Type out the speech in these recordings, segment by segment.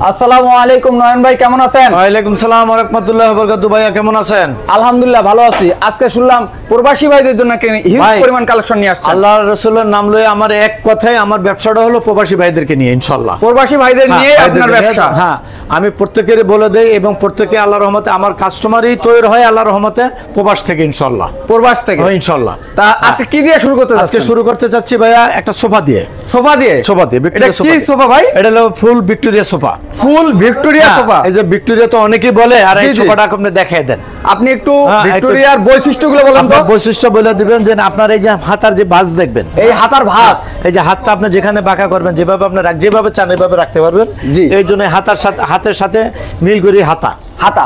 আসসালামু আলাইকুম নয়ন ভাই, কেমন আছেন? ওয়ালাইকুম সালাম ওয়া রাহমাতুল্লাহি ওয়া বারাকাতুহু। ভাইয়া কেমন আছেন? আলহামদুলিল্লাহ ভালো আছি। আজকে শুনলাম প্রবাসী ভাইদের জন্য হিউজ পরিমাণ কালেকশন নিয়ে আসছেন। আল্লাহর রাসূলের নাম লয়ে আমার এক কথায় আমার ব্যবসাটা হলো প্রবাসী ভাইদেরকে নিয়ে ইনশাআল্লাহ। প্রবাসী ভাইদের নিয়ে আপনার ব্যবসা? হ্যাঁ, আমি প্রত্যেকেরই বলে দেই এবং প্রত্যেকে আল্লাহর রহমতে আমার কাস্টমারই তৈরি হয় আল্লাহর রহমতে প্রবাস থেকে ইনশাআল্লাহ। প্রবাস থেকে ইনশাআল্লাহ। তা আজকে কি দিয়ে শুরু করতে যাচ্ছেন? আজকে শুরু করতে যাচ্ছি ভাইয়া একটা সোফা দিয়ে। সোফা দিয়ে? সোফা দিয়ে। এটা কি সোফা ভাই? এটা হলো ফুল ভিক্টোরিয়া সোফা। ফুল ভিক্টোরিয়া সোফা? এই যে ভিক্টোরিয়া তো অনেকেই বলে, আর এই সোফাটা আপনি দেখায় দেন। আপনি একটু ভিক্টোরিয়ার বৈশিষ্ট্যগুলো বলেন তো। বৈশিষ্ট্য বলে দিবেন যে আপনার এই যে হাতার যে ভাঁজ দেখবেন, এই হাতার ভাঁজ, এই যে হাতটা আপনি যেখানে বাঁকা করবেন, যেভাবে আপনি যেভাবে চান এইভাবে রাখতে পারবেন। এই জন্য হাতের সাথে মিল করি হাতা।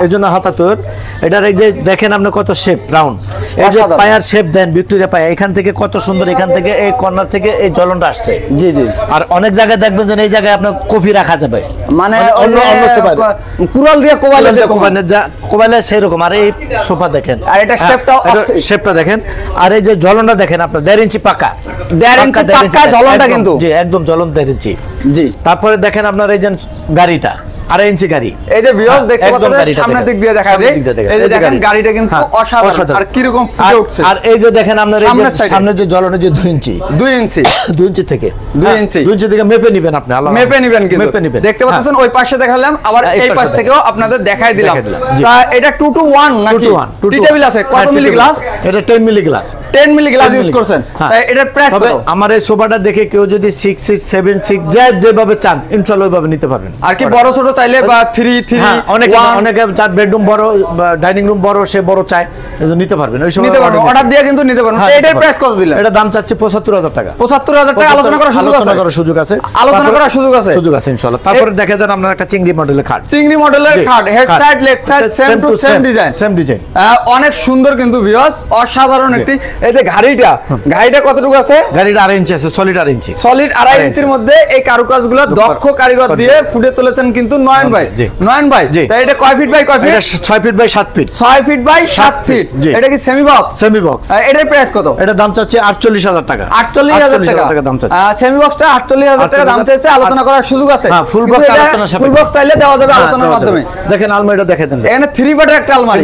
এই জন্য হাতা তোর এটার এই যে দেখেন আপনি কত শেপ রাউন্ড, এই যে পায়ার শেপ দেন ভিক্টোরিয়া পায়া, এখান থেকে কত সুন্দর, এখান থেকে এই কর্নার থেকে এই জ্বলনটা আসছে। জি জি। আর অনেক জায়গায় দেখবেন যে এই জায়গায় আপনার কফি রাখা যাবে, মানে অন্য কুড়াল দিয়ে কোবাইলে সেরকম। আর এই সোফা দেখেন, আর এটা শেপটা দেখেন, আর এই যে জ্বলনটা দেখেন আপনার 1.5 ইঞ্চি পাকা। 1.5 ইঞ্চি পাকা জ্বলনটা কিন্তু। জি একদম জ্বলন 1.5 ইঞ্চি। জি। তারপরে দেখেন আপনার এই যে গাড়িটা 2.5 ইঞ্চি গাড়ি। এই যে ভিউয়ার্স দেখতে পাচ্ছেন সামনের দিক দিয়ে দেখা যায়, এই যে দেখেন গাড়িটা কিন্তু অসাধারণ। আর কি রকম ফুটে উঠছে। আর এই যে দেখেন আপনার এই যে সামনে যে জ্বলনের যে 2 ইঞ্চি 2 ইঞ্চি 2 ইঞ্চি থেকে 2 ইঞ্চি 2 ইঞ্চি থেকে মেপে নেবেন আপনি। আল্লাহ মেপে নেবেন কিন্তু দেখতে পাচ্ছেন ওই পাশে দেখালাম, আবার এই পাশ থেকেও আপনাদের দেখাই দিলাম। তা এটা 2 to 1 নাকি টি টেবিল আছে? কত মিলি গ্লাস? এটা 10 milli glass. 10 milli glass use করছেন। তাই এটার প্রাইস কত? আমার এই সোফাটা দেখে কেউ যদি 6 6 7 6 যেভাবে চান ইনশাআল্লাহ ওইভাবে নিতে পারবেন। আর কি বড় ছোট চাইলে বা 3 অনেকে যার বেডরুম বড়, ডাইনিং রুম বড়, সে বড় চায়, এজন্য নিতে পারবেন। ওই সময় অর্ডার দিয়ে কিন্তু নিতে পারবেন। এটার প্রাইস কত দিলেন? এটা দাম চাচ্ছি 75,000 টাকা। 75,000 টাকা। আলোচনা করার সুযোগ আছে। আলোচনা করার সুযোগ আছে ইনশাআল্লাহ। তারপরে দেখে দেন আপনার একটা চিংড়ি মডেলের খাট। চিংড়ি মডেলের খাট, head side leg side same to same design. অনেক সুন্দর কিন্তু ভিউয়ার্স, অসাধারণ একটি। এই যে গাড়িটা কতটুকু আছে? গাড়িটা 2.5 ইঞ্চি আছে, সলিড 2.5 ইঞ্চি। সলিড 2.5 ইঞ্চির মধ্যে এই কারুকাজগুলো দক্ষ কারিগর দিয়ে ফুটে তুলেছেন কিন্তু নয়ন ভাই। নয়ন ভাই, তাই এটা কয় ফিট বাই কয় ফিট? এটা 6 feet by 7 feet. 6 feet by 7 feet. এটা কি সেমি বক্স? Semi box. এটার প্রাইস কত? এটা দাম চাচ্ছি 48,000 টাকা। 48,000 টাকা দাম চাচ্ছি। সেমি বক্সটা 48,000 টাকা দাম চাইছে। আলোচনা করার সুযোগ আছে। হ্যাঁ, ফুল বক্স আলোচনা সাপেক্ষে। ফুল বক্স চাইলে দেওয়া যাবে আলোচনার মাধ্যমে। দেখেন আলমারিটা দেখে দেন। এখানে 3 পার্টের একটা আলমারি,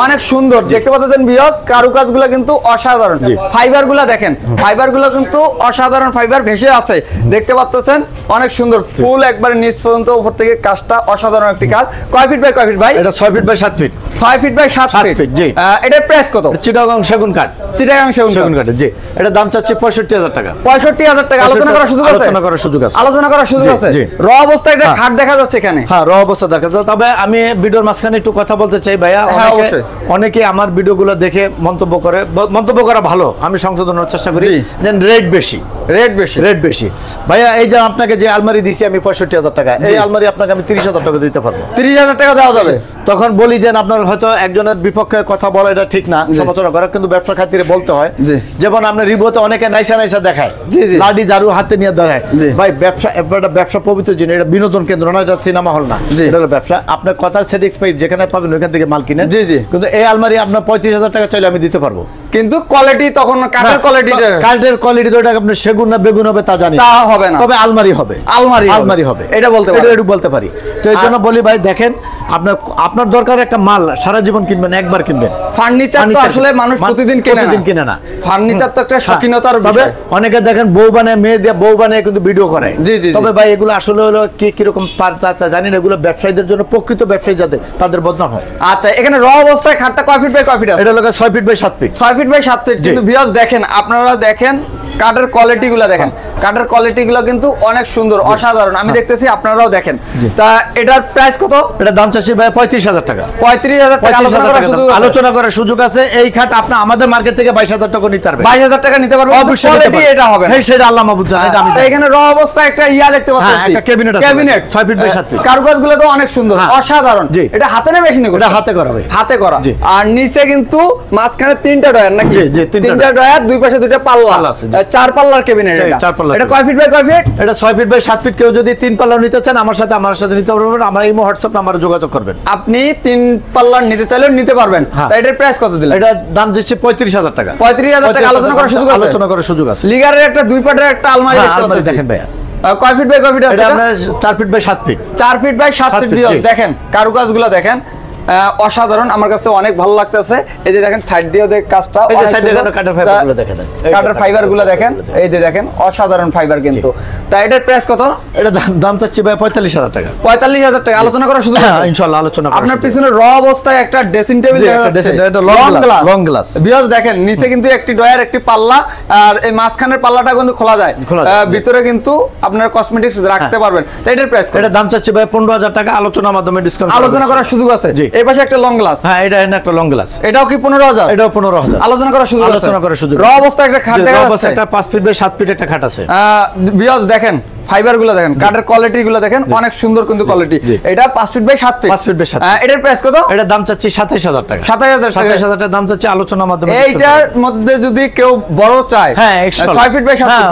অনেক সুন্দর দেখতে পাচ্ছেন ভিউয়ার্স। কারুকাজগুলো কিন্তু অসাধারণ। ফাইবারগুলো দেখেন, ফাইবারগুলো কিন্তু অসাধারণ ফাইবার ভেসে আছে দেখতে পাচ্ছেন। অনেক সুন্দর ফুল একবারে নিচ পর্যন্ত উপর থেকে কাজটা অসাধারণ একটি কাজ। কয় ফিট বাই কয় ফিট ভাই? এটা 6 feet by 7 feet. 6 feet by 7 feet. জি। এটার প্রাইস কত? চিটাগাং সেগুন কাঠ। চিটাগাং সেগুন কাঠ। জি। এটা দাম চাচ্ছি 65,000 টাকা। 65,000 টাকা। আলোচনা করার সুযোগ আছে। আলোচনা করার সুযোগ আছে। র অবস্থায় এটা খাট দেখা যাচ্ছে এখানে। হ্যাঁ, র অবস্থা দেখা যাচ্ছে। তবে আমি ভিডিওর মাঝখানে একটু কথা বলতে চাই ভাইয়া। অনেকে আমার ভিডিওগুলো দেখে মন্তব্য করে, মন্তব্য করা ভালো, আমি সংশোধনের চেষ্টা করি। দেন রেট বেশি ভাইয়া। এই যে আপনাকে যে আলমারি দিছি আমি 65,000 টাকা, এই আলমারি আপনাকে আমি 30,000 টাকা দিতে পারবো। 30,000 টাকা দেওয়া যাবে। তখন বলি যে আপনার হয়তো একজনের বিপক্ষে কথা বলা এটা ঠিক না, সমালোচনা করা, কিন্তু ব্যবসা খাতিরে বলতে হয়। যেমন আপনার রিভিউতে অনেকে নাইসা দেখায়, লাডি ঝাড়ু হাতে নিয়ে দাঁড়ায়। ভাই ব্যবসা পবিত্র জিনিস, এটা বিনোদন কেন্দ্র না, এটা সিনেমা হল না, এটা হলো ব্যবসা। আপনার কথার স্যাটিসফাইড যেখানে পাবেন ওইখান থেকে মাল কিনেন। কিন্তু এই আলমারি আপনার 35,000 টাকা চাইলে আমি দিতে পারবো। কিন্তু কোয়ালিটি তখন কাঠের কোয়ালিটি তো এটা আপনি সেগুন না বেগুন হবে তা জানি, তা হবে না, তবে আলমারি হবে। এটা বলতে পারি। তো এই জন্য বলি ভাই দেখেন, আপনার দরকার একটা মাল সারা জীবন কিনবেন, একবার কিনবেন। ফার্নিচার তো আসলে মানুষ প্রতিদিন কিনে না। ফার্নিচার তো একটা শৌখিনতার বিষয়। অনেকে দেখেন বউ বানায়, মেয়ে দিয়ে বউ বানায় কিন্তু ভিডিও করে। তবে ভাই এগুলো আসলে হলো কিরকম জানি না, এগুলো ব্যবসায়ীদের জন্য, প্রকৃত ব্যবসায়ী যাদের তাদের বদনাম হয়। আচ্ছা, এখানে র অবস্থায় খাটটা কয় ফিট বাই কয় ফিট আছে? এটা হলো 6 feet by 7 feet. 6 feet by 7 feet. কিন্তু ভিউয়ার্স দেখেন, আপনারা দেখেন কাঠের কোয়ালিটিগুলো দেখেন, কাঠের কোয়ালিটিগুলো কিন্তু অনেক সুন্দর, অসাধারণ। আমি দেখতেছি, আপনারাও দেখেন। তা এটার প্রাইস কত? এটা দাম চাচ্ছি ভাই 35,000 টাকা। 35,000 টাকা। আলোচনা করার সুযোগ আছে। এই খাট আপনি আমাদের মার্কেট থেকে 22,000 টাকা নিতে পারবেন। 22,000 টাকা নিতে পারবেন। অবশ্যই এটা হবে না, সেটা আল্লাহ মাহবুব জানে। এটা আমি এখানে র অবস্থায় একটা দেখতে পাচ্ছি, একটা ক্যাবিনেট 6 ফিট বাই 7 ফিট। কারুকাজগুলো তো অনেক সুন্দর, অসাধারণ। এটা হাতে না মেশিনে করা? এটা হাতে করা ভাই, হাতে করা। আর নিচে কিন্তু মাঝখানে 3টা ডয়ার নাকি? জি, 3টা ডয়ার, দুই পাশে 2টা পাল্লা আছে। 4 পাল্লার ক্যাবিনেট। এটা কয় ফিট বাই কয় ফিট? এটা 6 ফিট বাই 7 ফিট। কেউ যদি 3 পাল্লা নিতে চান আমার সাথে নিতে পারবেন। আমার এই হোয়াটসঅ্যাপ নাম্বারে যোগাযোগ করবেন। আপনি 3 পাল্লার নিতে চাইলে নিতে পারবেন। এটার প্রাইস কত দিলেন? এটা দাম দিচ্ছি 35,000 টাকা। 35,000 টাকা। আলোচনা করার সুযোগ আছে। লিগারের একটা 2 পাটের একটা আলমারি দেখেন ভাইয়া, কয় ফিট বাই কয় ফিট আছে এটা আপনার 4 feet by 7 feet 4 feet by 7 feet viewers দেখেন কারুকাজগুলো দেখেন অসাধারণ আমার কাছে অনেক ভালো লাগতেছে এই যে দেখেন সাইড দিয়ে দেখ কাজটা এই যে সাইড দিয়ে কাটার ফাইবারগুলো দেখেন কাটার ফাইবারগুলো দেখেন এই যে দেখেন অসাধারণ ফাইবার কিন্তু তা এটার প্রাইস কত এটা দাম চাচ্ছি ভাই 45000 টাকা 45000 টাকা আলোচনা করার সুযোগ আছে ইনশাআল্লাহ আলোচনা করব আপনার পিছনে র অবস্থায় একটা ড্রেসিং টেবিল দেখা যাচ্ছে এটা লং গ্লাস ভিউয়ার্স দেখেন নিচে কিন্তু একটি ডয়ার একটি পাল্লা আর এই মাঝখানের পাল্লাটা কিন্তু খোলা যায় ভিতরে কিন্তু আপনার কসমেটিক্স রাখতে পারবেন তো এটার প্রাইস কত এটা দাম চাচ্ছি ভাই 15000 টাকা আলোচনার মাধ্যমে ডিসকাউন্ট আলোচনা করার সুযোগ আছে এই পাশে একটা লং গ্লাস হ্যাঁ এটা একটা লং গ্লাস এটাও কি 15000 এটাও 15000 আলোচনা করার সুযোগ আছে আলোচনা করার সুযোগ র অবস্থায় একটা খাট দেখা যাচ্ছে একটা 5 ফিট বাই 7 ফিট একটা খাট আছে ভিউয়ার্স দেখেন ফাইবার গুলো দেখেন কাঠের কোয়ালিটি গুলো দেখেন অনেক সুন্দর কিন্তু কোয়ালিটি এটা 5 feet by 7 feet 5 feet by 7 এটার প্রাইস কত এটার দাম চাচ্ছি 27000 টাকা 27000 টাকা দাম চাচ্ছি আলোচনার মাধ্যমে এইটার মধ্যে যদি কেউ বড় চায় হ্যাঁ 6 ফিট বাই 7 ফিট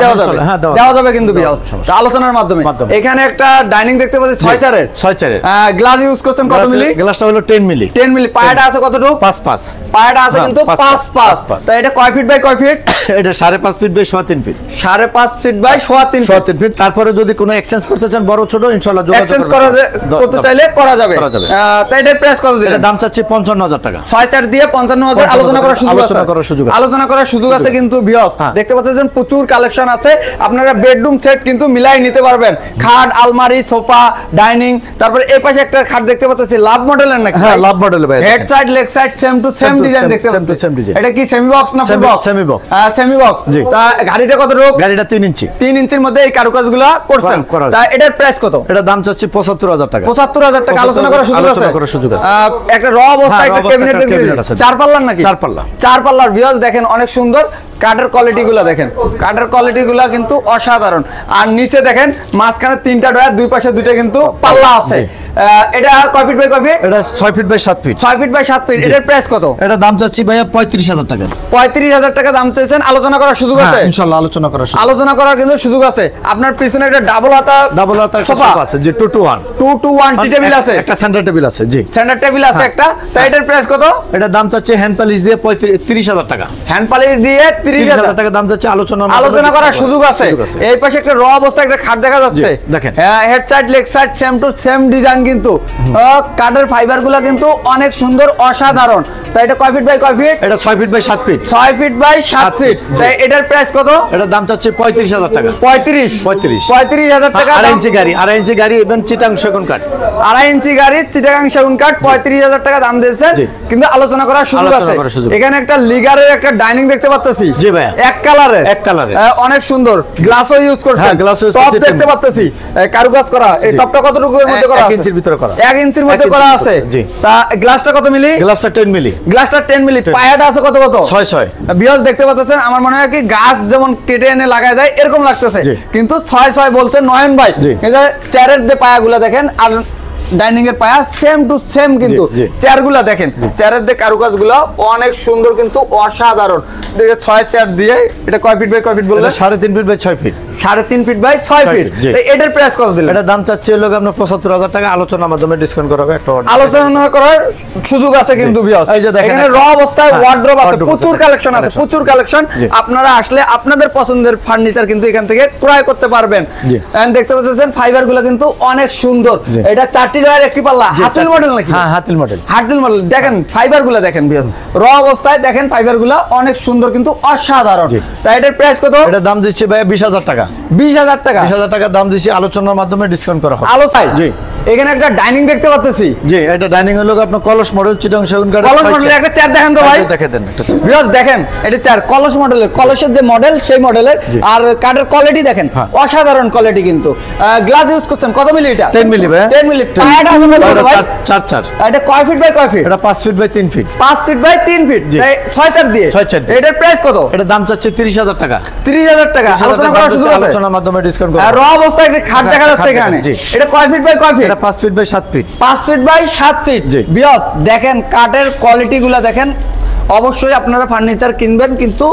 দেওয়া যাবে কিন্তু ভিউয়ার্স আলোচনার মাধ্যমে এখানে একটা ডাইনিং দেখতে পাচ্ছি 6 চারের 6 চারের গ্লাস ইউজ করছেন কত মিলি গ্লাসটা হলো 10 মিলি 10 মিলি পায়াটা আছে কতটুকু 5 পায়াটা আছে কিন্তু 5 তো এটা কয় ফিট বাই কয় ফিট এটা 5.5 feet by 3.5 feet 5.5 feet by 3.5 feet তারপরে যদি কোনো এক্সচেঞ্জ করতে চান বড় ছোট ইনশাআল্লাহ যোগাযোগ করতে চাইলে করা যাবে তাই এটার প্রাইস কত দিলেন এটা দাম চাচ্ছি 55000 টাকা 6 দিয়ে 55000 আলোচনা করার সুযোগ আছে আলোচনা করার সুযোগ আছে কিন্তু ভিউয়ার্স দেখতে পাচ্ছেন প্রচুর কালেকশন আছে আপনারা বেডরুম সেট কিন্তু মিলাই নিতে পারবেন খাট আলমারি সোফা ডাইনিং তারপর এই পাশে একটা খাট দেখতে পাচ্ছি লাভ মডেলের নাকি হ্যাঁ লাভ মডেল ভাই head side leg side same to same design দেখতে পাচ্ছি এটা কি সেমি বক্স না ফুল বক্স সেমি বক্স তা গাড়িটা কত রূপ গাড়িটা 3 ইঞ্চি 3 ইঞ্চির মধ্যে এই কারুকাজগুলো করছেন তা এটার প্রাইস কত এটা দাম চাচ্ছি 75000 টাকা 75000 টাকা আলোচনা করার সুযোগ আছে একটা র অবস্থায় একটা ক্যাবিনেট দেখতে চার পাল্লার নাকি চার পাল্লার ভিউয়ার্স দেখেন অনেক সুন্দর কাঠের কোয়ালিটি গুলা দেখেন কাঠের কোয়ালিটি গুলা কিন্তু অসাধারণ আর নিচে দেখেন মাঝখানে তিনটা ডয়ার দুই পাশে দুইটা কিন্তু পাল্লা আছে এটা কয় ফিট বাই কয় ফিট এটা 6 feet by 7 feet 6 feet by 7 feet এটার প্রাইস কত এটা দাম চাচ্ছি ভাইয়া 35000 টাকা 35000 টাকা দাম চাইছেন আলোচনা করার সুযোগ আছে ইনশাআল্লাহ আলোচনা করার কিন্তু সুযোগ আছে আপনার পিছনে একটা ডাবল হাতা সোফা আছে যে 2 to 1 টি টেবিল আছে একটা সেন্টার টেবিল আছে জি সেন্টার টেবিল আছে একটা তাই এটার প্রাইস কত এটা দাম চাচ্ছি হ্যান্ড পলিশ দিয়ে 35000 টাকা হ্যান্ড পলিশ দিয়ে 30000 টাকা দাম যাচ্ছে আলোচনা করার সুযোগ আছে এই পাশে একটা র অবস্থায় একটা খাট দেখা যাচ্ছে দেখেন হ্যাঁ head side leg side same to same design কিন্তু কাঠের ফাইবারগুলো কিন্তু অনেক সুন্দর অসাধারণ তাই এটা কয় ফিট বাই কয় ফিট এটা 6 feet by 7 feet 6 feet by 7 feet তাই এটার প্রাইস কত এটার দাম চাচ্ছে 35000 টাকা 35000 টাকা 2.5 ইঞ্চি গাড়ি এবং চিটাং সেগুন কাঠ 2.5 ইঞ্চি গাড়ি চিটাগাং সেগুন কাঠ 35000 টাকা দাম দিয়েছেন কিন্তু আলোচনা করার সুযোগ আছে এখানে একটা লিগারের একটা ডাইনিং দেখতে পাচ্ছি জি ভাই এক কালারের অনেক সুন্দর গ্লাসও ইউজ করছেন টপ দেখতে পাচ্ছি কারুকাজ করা এই টপটা কতটুকুর মধ্যে করা আছে 1 ইঞ্চির ভিতরে করা 1 ইঞ্চির মধ্যে করা আছে তা গ্লাসটা কত মিলি গ্লাসটা 10 মিলি গ্লাসটা 10 মিলি পায়াটা আছে কত 6 ভিউয়ার্স দেখতে পাচ্ছেন আমার মনে হয় কি গাছ যেমন কেটে এনে লাগায় দেয় এরকম লাগতেছে কিন্তু 6 বলছেন নয়ন ভাই এই চেয়ারের যে পায়াগুলো দেখেন আর ডাইনিং এর পায়া সেম টু সেম কিন্তু চেয়ারগুলো দেখেন চেয়ারের যে কারুকাজগুলো অনেক সুন্দর কিন্তু অসাধারণ দেখে 6 চেয়ার দিয়ে এটা কয় ফিট বাই কয় ফিট বললেন 3.5 feet by 6 feet 3.5 feet by 6 feet তো এটার প্রাইস কত দিলেন এটা দাম চাচ্ছি হলো আপনার 75000 টাকা আলোচনার মাধ্যমে ডিসকাউন্ট করা হবে একটা আলোচনা করার সুযোগ আছে কিন্তু ভিউয়ার্স এই যে দেখেন এখানে র অবস্থায় ওয়ার্ড্রোব আছে প্রচুর কালেকশন আছে প্রচুর কালেকশন আপনারা আসলে আপনাদের পছন্দের ফার্নিচার কিন্তু এখান থেকে ক্রয় করতে পারবেন এন্ড দেখতে পাচ্ছেন ফাইবারগুলো কিন্তু অনেক সুন্দর এটা 4টি ডয়ার একটি পাল্লা হাতিল মডেল নাকি হ্যাঁ হাতিল মডেল দেখেন ফাইবারগুলো দেখেন ভিউয়ার্স র অবস্থায় দেখেন ফাইবারগুলো অনেক সুন্দর কিন্তু অসাধারণ তাই এটার প্রাইস কত এটা দাম দিচ্ছি ভাই 20000 টাকা 20000 টাকা দাম দিচ্ছি আলোচনার মাধ্যমে ডিসকাউন্ট করা হবে আলোচনায় জি এখানে একটা ডাইনিং দেখতে পাচ্ছি জি এটা ডাইনিং হলো আপনার কলস মডেল চিটাং সেগুন কাঠ কলস মডেলের একটা চেয়ার দেখেন তো ভাই দেন ভিউয়ার্স দেখেন এটা চেয়ার কলস মডেলের কলসের যে মডেল সেই মডেলের আর কাঠের কোয়ালিটি দেখেন অসাধারণ কোয়ালিটি কিন্তু গ্লাস ইউজ করছেন কত মিলি এটা 10 মিলি ভাই 10 মিলি পায়াটা আছে বলতে ভাই 4 এটা কয় ফিট বাই কয় ফিট এটা 5 feet by 3 feet 5 feet by 3 feet তাই 6 দিয়ে এটার প্রাইস কত এটা দাম চাচ্ছে 30000 টাকা 30000 টাকা আলোচনা করার সুযোগ আছে আলোচনার মাধ্যমে ডিসকাউন্ট করা আর র অবস্থায় একটা খাট দেখা যাচ্ছে এখানে এটা কয় ফিট বাই কয় ফিট এটা 5 feet by 7 feet 5 feet by 7 feet viewers দেখেন কাঠের কোয়ালিটি গুলা দেখেন অবশ্যই আপনারা ফার্নিচার কিনবেন কিন্তু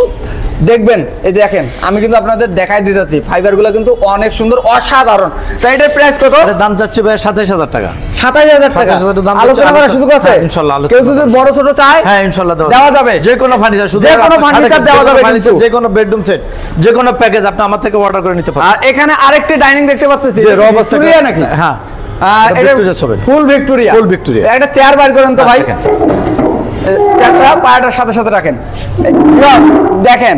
দেখবেন, এই দেখেন আমি কিন্তু আপনাদের দেখাই দিতেছি ফাইবারগুলো কিন্তু অনেক সুন্দর, অসাধারণ। তাই এটার প্রাইস কত? এটার দাম চাচ্ছি ভাই 27000 টাকা। 27000 টাকা আলোচনা করার সুযোগ আছে ইনশাআল্লাহ। কেউ যদি বড় ছোট চায়, হ্যাঁ ইনশাআল্লাহ দেওয়া যাবে। যে কোনো ফার্নিচার, শুধু যে কোনো ফার্নিচার দেওয়া যাবে, কিন্তু যে কোনো বেডরুম সেট, যে কোনো প্যাকেজ আপনি আমার থেকে অর্ডার করে নিতে পারেন। আর এখানে আরেকটি ডাইনিং দেখতে পাচ্ছেন, যে রব ভিক্টোরিয়া নাকি? হ্যাঁ ফুল ভিক্টোরিয়া। ফুল ভিক্টোরিয়া। একটা চেয়ার বার করেন তো ভাই, চেয়ারটা পায়াটার সাথে সাথে রাখেন। দেখেন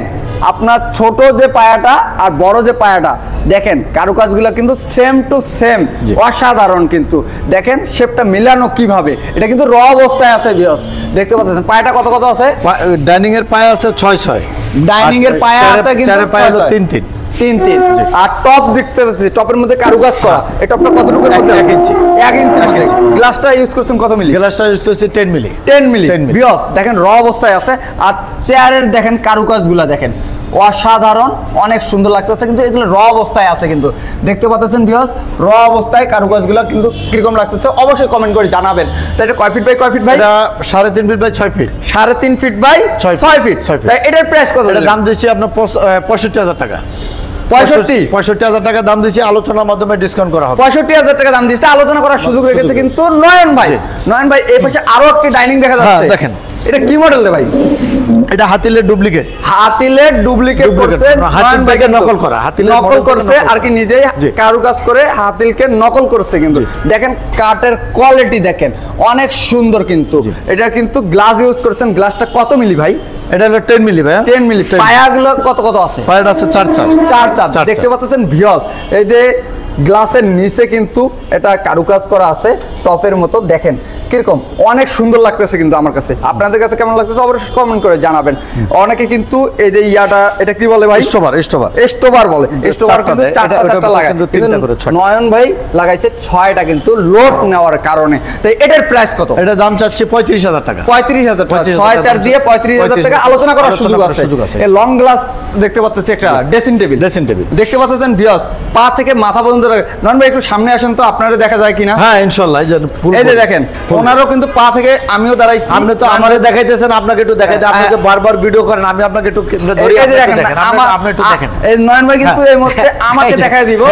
আপনার ছোট যে পায়াটা আর বড় যে পায়াটা, দেখেন কারুকাজগুলো কিন্তু সেম টু সেম, অসাধারণ। কিন্তু দেখেন শেপটা মিলানো কিভাবে, এটা কিন্তু র অবস্থায় আছে ভিউয়ার্স, দেখতে পাচ্ছেন। পায়াটা কত কত আছে? ডাইনিং এর পায়া আছে 6-6, ডাইনিং এর পায়া আছে কিন্তু চারের পায়া 3-3, আর টপ দেখতে পাচ্ছি, টপের মধ্যে কারুকাজ করা। এই টপটা কতটুকু? 1 ইঞ্চি। 1 ইঞ্চি মধ্যে। গ্লাসটা ইউজ করছেন কত মিলি? গ্লাসটা ইউজ করছি 10 মিলি। 10 মিলি ভিউয়ার্স, দেখেন র অবস্থায় আছে। আর চেয়ারের দেখেন কারুকাজগুলো দেখেন, অসাধারণ, অনেক সুন্দর লাগতেছে। কিন্তু এগুলো র অবস্থায় আছে, কিন্তু দেখতে পাচ্ছেন ভিউয়ার্স, র অবস্থায় কারুকাজগুলো কিন্তু কিরকম লাগতেছে অবশ্যই কমেন্ট করে জানাবেন। তো এটা কয় ফিট বাই কয় ফিট ভাই? এটা 3.5 feet by 6 feet. 3.5 feet by 6 feet. তাই এটার প্রাইস কত? এটার দাম দিচ্ছি আপনার 65000 টাকা। 65,000 টাকা দাম দিচ্ছি, আলোচনার মাধ্যমে ডিসকাউন্ট করা হবে। 65,000 টাকা দাম দিচ্ছে, আলোচনা করার সুযোগ রেখেছে কিন্তু নয়ন ভাই। নয়ন ভাই এই পাশে আরো একটি ডাইনিং দেখা যাচ্ছে, দেখেন এটা কি মডেল রে ভাই? এটা হাতিলের ডুপ্লিকেট। হাতিলের ডুপ্লিকেট করছে, হাতিল থেকে নকল করা, হাতিলের নকল করছে আর কি, নিজেই কারুকাজ করে হাতিলকে নকল করছে। কিন্তু দেখেন কাঠের কোয়ালিটি দেখেন, অনেক সুন্দর। কিন্তু এটা কিন্তু গ্লাস ইউজ করছেন। গ্লাসটা কত মিলি ভাই? এটা হলো 10 মিলি ভাই। 10 মিলি। পায়াগুলো কত কত আছে? পায়াটা আছে 4-4 দেখতে পাচ্ছেন ভিউয়ার্স, এই যে গ্লাসের নিচে কিন্তু এটা কারুকাজ করা আছে টপের মতো, দেখেন কিরকম অনেক সুন্দর লাগতেছে। কিন্তু আমার কাছে, আপনাদের কাছে কেমন লাগতেছে অবশ্যই কমেন্ট করে জানাবেন। অনেকে কিন্তু এই যে ইয়াটা, এটা কি বলে ভাই? স্টোভার বলে। স্টোভার কিন্তু চারটা লাগায়, নয়ন ভাই লাগাইছে 6টা, কিন্তু লোড নেওয়ার কারণে। তাই এটার প্রাইস কত? এটা দাম চাচ্ছি 35,000 টাকা। 35,000 টাকা, 6-4 দিয়ে 35,000 টাকা আলোচনা করার সুযোগ আছে। এই লং গ্লাস দেখতে পাচ্ছেন, একটা ড্রেসিং টেবিল দেখতে পাচ্ছেন ভিউয়ার্স, পা থেকে মাথা পর্যন্ত। নয়ন ভাই একটু সামনে আসেন তো, আপনারা দেখা যায় কিনা? হ্যাঁ ইনশাআল্লাহ। এই যে দেখেন ওনারও কিন্তু পা থেকে, আমিও দাঁড়াইছি। আপনি তো আমারে দেখাইতেছেন, আপনাকে একটু দেখাইতে, আপনি যে বারবার ভিডিও করেন, আমি আপনাকে একটু ধরি, আপনি একটু দেখেন। এই নয়ন ভাই কিন্তু এই মুহূর্তে আমাকে দেখাই দিব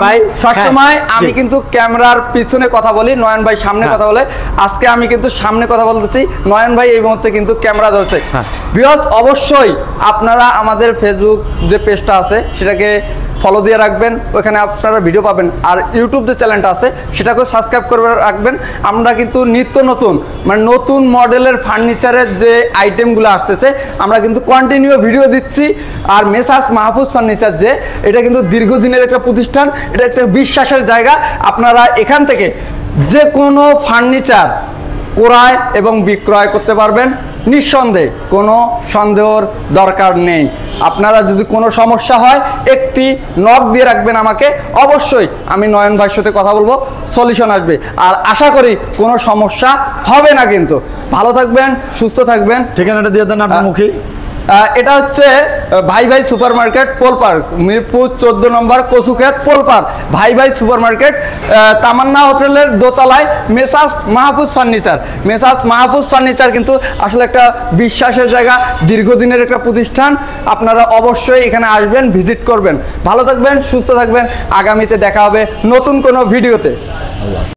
ভাই। সবসময় আমি কিন্তু ক্যামেরার পিছনে কথা বলি, নয়ন ভাই সামনে কথা বলে। আজকে আমি কিন্তু সামনে কথা বলতেছি, নয়ন ভাই এই মুহূর্তে কিন্তু ক্যামেরা ধরছে। ভিউয়ার্স অবশ্যই আপনারা আমাদের ফেসবুক যে পেজটা আছে সেটাকে ফলো দিয়ে রাখবেন, ওখানে আপনারা ভিডিও পাবেন। আর ইউটিউব যে চ্যানেলটা আছে সেটাকেও সাবস্ক্রাইব করে রাখবেন। আমরা কিন্তু নিত্য নতুন, মানে নতুন মডেলের ফার্নিচারের যে আইটেমগুলো আসতেছে, আমরা কিন্তু কন্টিনিউ ভিডিও দিচ্ছি। আর মেসার্স মাহফুজ ফার্নিচার যে, এটা কিন্তু দীর্ঘদিনের একটা প্রতিষ্ঠান, এটা একটা বিশ্বাসের জায়গা। আপনারা এখান থেকে যে কোনো ফার্নিচার ক্রয় এবং বিক্রয় করতে পারবেন নিঃসন্দেহে, কোনো সন্দেহর দরকার নেই। আপনারা যদি কোনো সমস্যা হয় একটি নক দিয়ে রাখবেন আমাকে, অবশ্যই আমি নয়ন ভাইয়ের সাথে কথা বলবো, সলিউশন আসবে। আর আশা করি কোনো সমস্যা হবে না। কিন্তু ভালো থাকবেন, সুস্থ থাকবেন। ঠিকানাটা দিয়ে দেন আপনার মুখে। এটা হচ্ছে Bhai Bhai supermarket, Pole Park, Mirpur 14 number, Kachukhet, Pole Park. Bhai Bhai supermarket, Tamanna হোটেলের দোতলায় messrs Mahfuz furniture. Messrs Mahfuz furniture কিন্তু আসলে একটা বিশ্বাসের জায়গা, দীর্ঘদিনের একটা প্রতিষ্ঠান। আপনারা অবশ্যই এখানে আসবেন, ভিজিট করবেন। ভালো থাকবেন, সুস্থ থাকবেন। আগামীতে দেখা হবে নতুন কোনো ভিডিওতে।